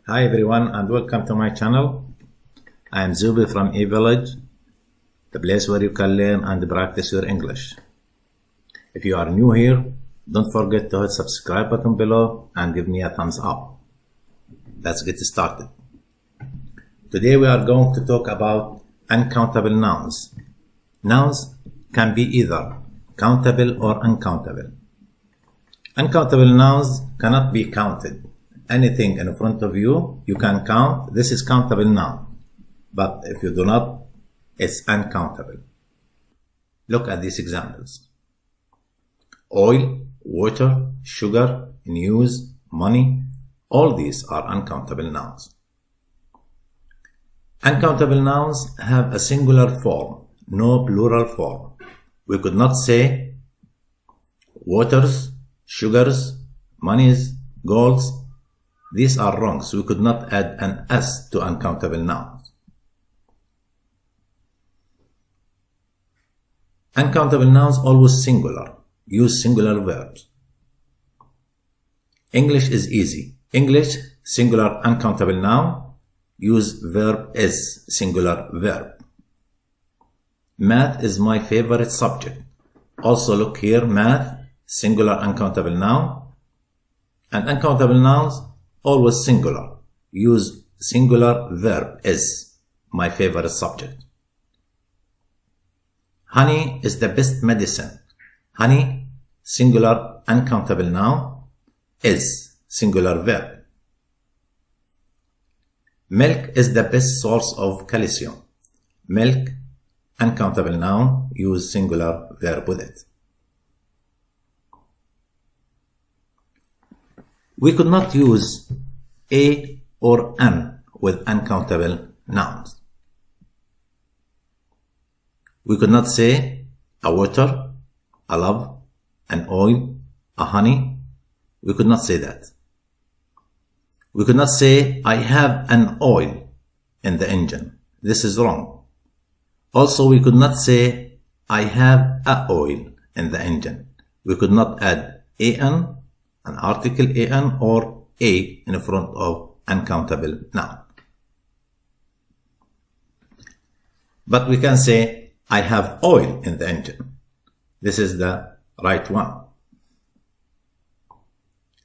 Hi everyone and welcome to my channel. I am Zubi from eVillage, the place where you can learn and practice your English. If you are new here, don't forget to hit subscribe button below and give me a thumbs up. Let's get started. Today we are going to talk about uncountable nouns. Nouns can be either countable or uncountable. Uncountable nouns cannot be counted. Anything in front of you, you can count. This is countable noun. But if you do not, it's uncountable. Look at these examples. Oil, water, sugar, news, money, all these are uncountable nouns. Uncountable nouns have a singular form, no plural form. We could not say waters, sugars, monies, golds. These are wrong, so we could not add an S to uncountable nouns. Uncountable nouns always singular. Use singular verbs. English is easy. English, singular uncountable noun. Use verb is, singular verb. Math is my favorite subject. Also look here, math, singular uncountable noun. And uncountable nouns, always singular. Use singular verb is, my favorite subject. Honey is the best medicine. Honey, singular uncountable noun, is, singular verb. Milk is the best source of calcium. Milk, uncountable noun, use singular verb with it. We could not use a or an with uncountable nouns. We could not say a water, a love, an oil, a honey. We could not say that. We could not say I have an oil in the engine. This is wrong. Also, we could not say I have a oil in the engine. We could not add an article an or a in front of uncountable noun. But we can say I have oil in the engine. This is the right one.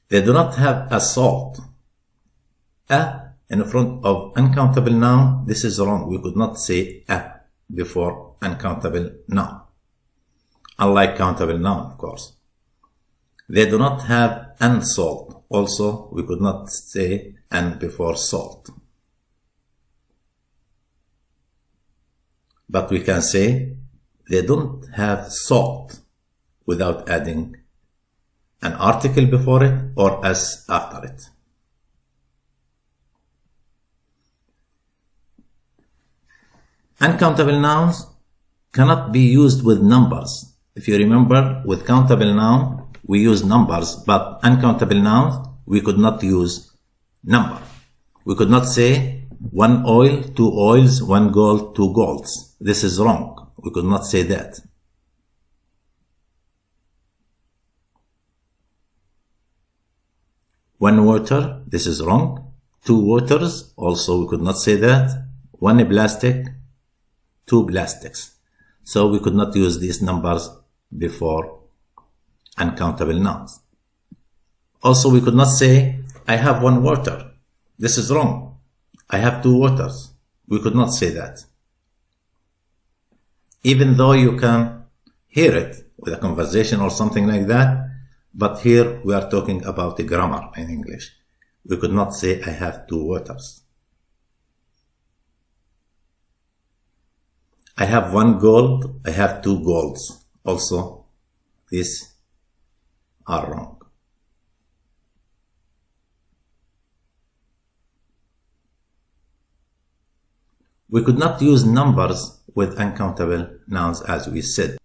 They do not have a salt. A in front of uncountable noun, this is wrong. We could not say a before uncountable noun. Unlike countable noun, of course. They do not have an salt. Also, we could not say an before salt. But we can say they don't have salt without adding an article before it or s after it. Uncountable nouns cannot be used with numbers. If you remember, with countable noun, we use numbers, but uncountable nouns, we could not use number. We could not say one oil, two oils, one gold, two golds. This is wrong. We could not say that. One water, this is wrong. Two waters, also we could not say that. One plastic, two plastics. So we could not use these numbers before uncountable nouns. Also, we could not say, I have one water. This is wrong. I have two waters. We could not say that. Even though you can hear it with a conversation or something like that, but here we are talking about the grammar in English. We could not say, I have two waters. I have one gold. I have two golds. Also, these are wrong. We could not use numbers with uncountable nouns as we said,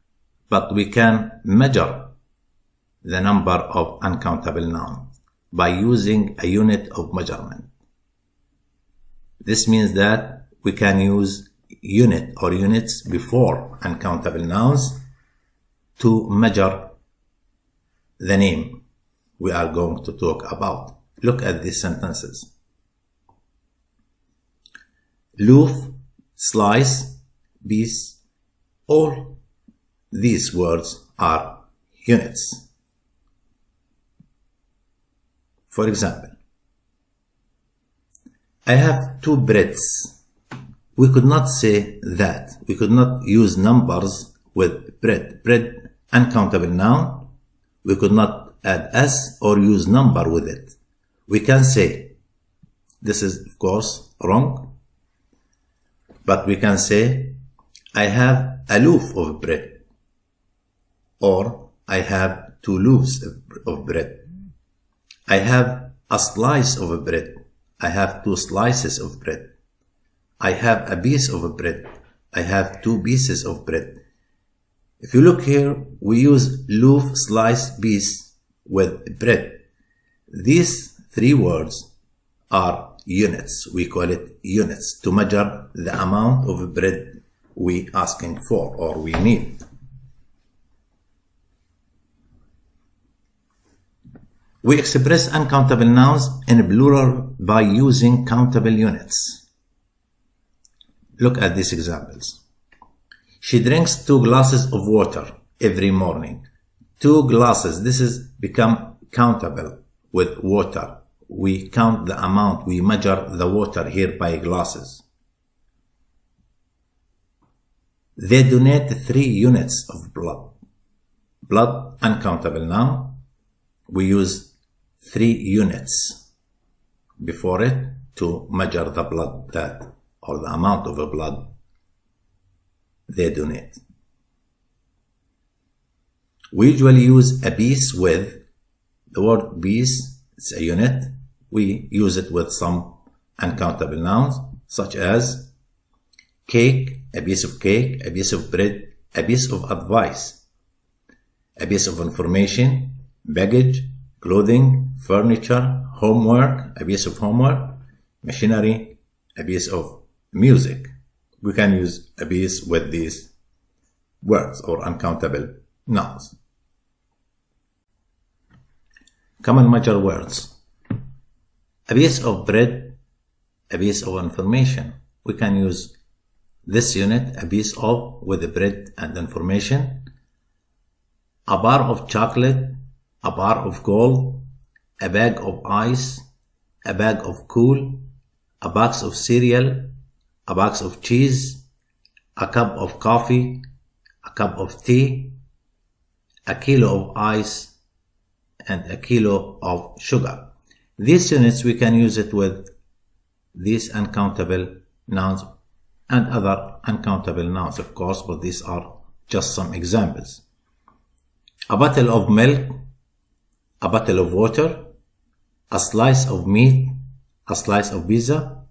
but we can measure the number of uncountable nouns by using a unit of measurement. This means that we can use unit or units before uncountable nouns to measure the name we are going to talk about. Look at these sentences. loaf, slice, piece. All these words are units. For example, I have 2 breads. We could not say that. We could not use numbers with bread. Bread, uncountable noun. We could not add s or use number with it. We can say, this is of course wrong, but we can say, I have a loaf of bread, or I have 2 loaves of bread. I have a slice of bread. I have 2 slices of bread. I have a piece of bread. I have 2 pieces of bread. If you look here, we use loaf, slice, piece with bread. These 3 words are units. We call it units to measure the amount of bread we asking for or we need. We express uncountable nouns in plural by using countable units. Look at these examples. She drinks 2 glasses of water every morning. 2 glasses, this is become countable with water. We count the amount, we measure the water here by glasses. They donate 3 units of blood. Blood, uncountable noun. We use 3 units before it to measure the blood that, or the amount of blood they donate. We usually use a piece with the word piece. It's a unit. We use it with some uncountable nouns such as cake, a piece of cake, a piece of bread, a piece of advice, a piece of information, baggage, clothing, furniture, homework, a piece of homework, machinery, a piece of music. We can use a piece with these words or uncountable nouns. Common measure words. A piece of bread, a piece of information. We can use this unit, a piece of, with the bread and information. A bar of chocolate, a bar of gold, a bag of ice, a bag of coal, a box of cereal, a box of cheese, a cup of coffee, a cup of tea, a kilo of ice, and a kilo of sugar. These units we can use it with these uncountable nouns and other uncountable nouns, of course, but these are just some examples. A bottle of milk, a bottle of water, a slice of meat, a slice of pizza,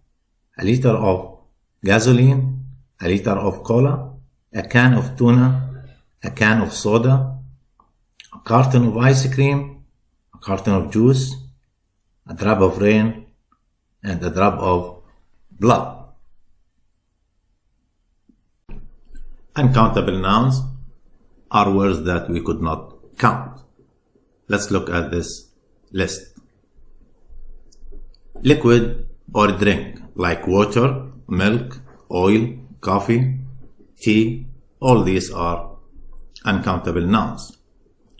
a liter of gasoline, a liter of cola, a can of tuna, a can of soda, a carton of ice cream, a carton of juice, a drop of rain, and a drop of blood. Uncountable nouns are words that we could not count. Let's look at this list. Liquid or drink, like water, milk, oil, coffee, tea, all these are uncountable nouns.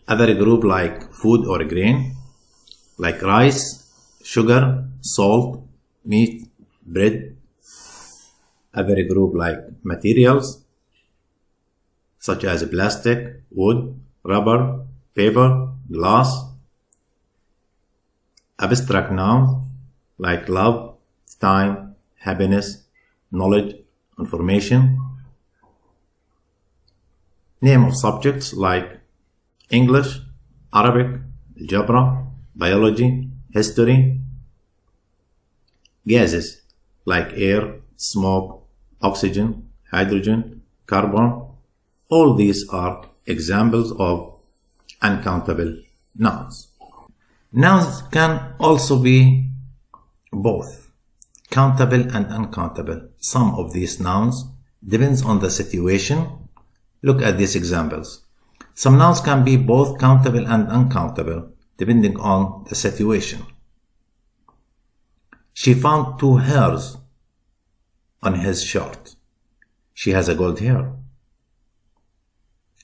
Other group like food or grain, like rice, sugar, salt, meat, bread. Other group like materials, such as plastic, wood, rubber, paper, glass. Abstract nouns like love, time, happiness, knowledge, information. Name of subjects like English, Arabic, algebra, biology, history. Gases like air, smoke, oxygen, hydrogen, carbon. All these are examples of uncountable nouns. Nouns can also be both countable and uncountable. Some of these nouns depends on the situation. Look at these examples. Some nouns can be both countable and uncountable depending on the situation. She found 2 hairs on his shirt. She has a gold hair.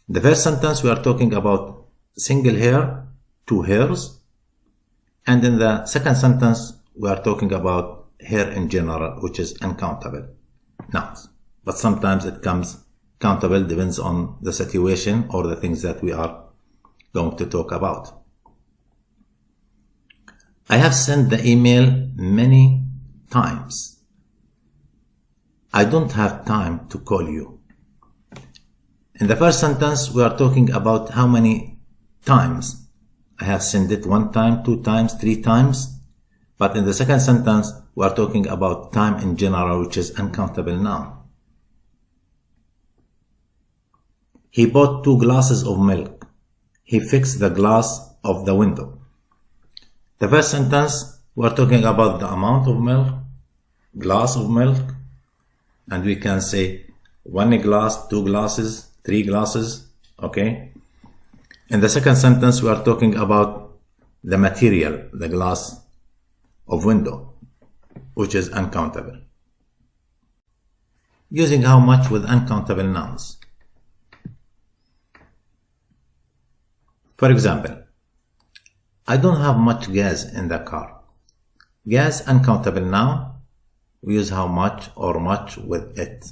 The first sentence we are talking about single hair, 2 hairs. And in the second sentence we are talking about hair in general, which is uncountable nouns. But sometimes it comes countable, depends on the situation or the things that we are going to talk about. I have sent the email many times. I don't have time to call you. In the first sentence, we are talking about how many times. I have sent it 1 time, 2 times, 3 times. But in the second sentence, we are talking about time in general, which is uncountable noun. He bought 2 glasses of milk. He fixed the glass of the window. The first sentence, we are talking about the amount of milk, glass of milk, and we can say 1 glass, 2 glasses, 3 glasses, okay? In the second sentence, we are talking about the material, the glass of window, which is uncountable. Using how much with uncountable nouns. For example, I don't have much gas in the car. Gas, uncountable noun. We use how much or much with it.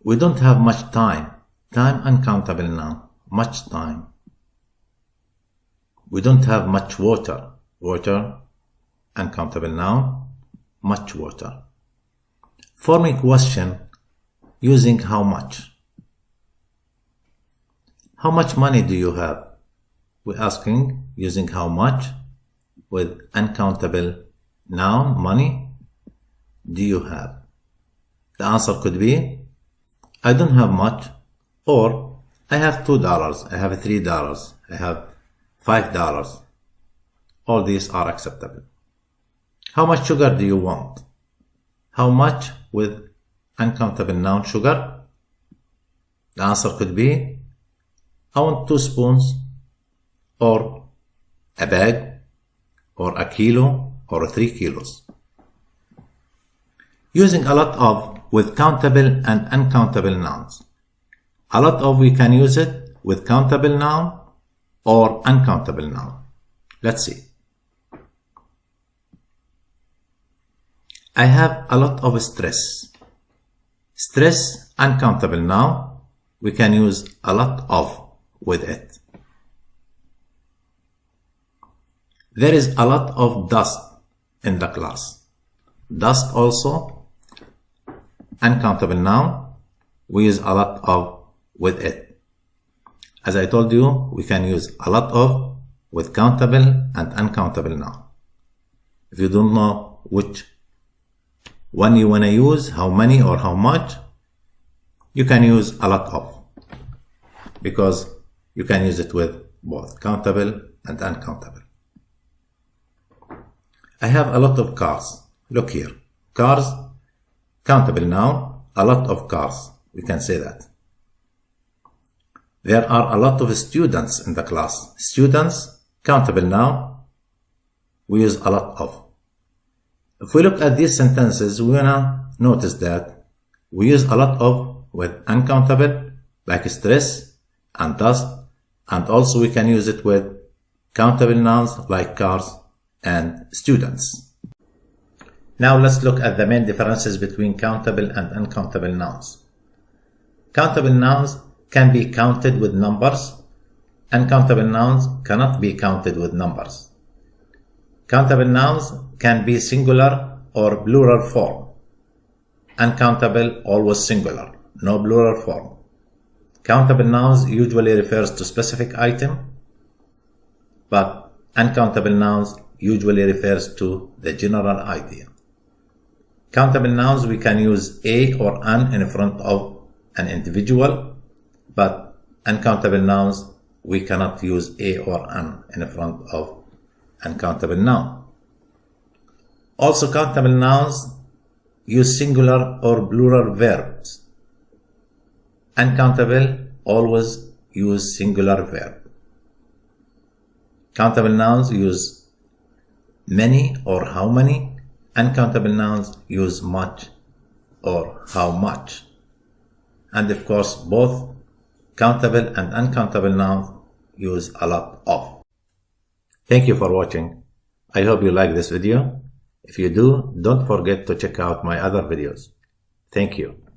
We don't have much time. Time, uncountable noun. Much time. We don't have much water. Water, uncountable noun. Much water. Forming question using how much. How much money do you have? We're asking using how much with uncountable noun, money, do you have? The answer could be, I don't have much, or I have $2, I have $3, I have $5. All these are acceptable. How much sugar do you want? How much with uncountable noun, sugar? The answer could be, I want 2 spoons, or a bag, or a kilo, or 3 kilos. Using a lot of with countable and uncountable nouns. A lot of, we can use it with countable noun or uncountable noun. Let's see. I have a lot of stress. Stress, uncountable noun. We can use a lot of with it. There is a lot of dust in the class. Dust also, uncountable noun. We use a lot of with it. As I told you, we can use a lot of with countable and uncountable noun. If you don't know which one you want to use, how many or how much, you can use a lot of, because you can use it with both countable and uncountable. I have a lot of cars. Look here. Cars, countable noun, a lot of cars. We can say that. There are a lot of students in the class. Students, countable noun, we use a lot of. If we look at these sentences, we're gonna notice that we use a lot of with uncountable, like stress and dust, and also we can use it with countable nouns like cars and students. Now let's look at the main differences between countable and uncountable nouns. Countable nouns can be counted with numbers. Uncountable nouns cannot be counted with numbers. Countable nouns can be singular or plural form. Uncountable always singular, no plural form. Countable nouns usually refers to specific item, but uncountable nouns usually refers to the general idea. Countable nouns, we can use a or an in front of an individual, but uncountable nouns, we cannot use a or an in front of uncountable noun. Also, countable nouns use singular or plural verbs. Uncountable always use singular verb. Countable nouns use many or how many. Uncountable nouns use much or how much. And of course, both countable and uncountable nouns use a lot of. Thank you for watching. I hope you like this video. If you do, don't forget to check out my other videos. Thank you.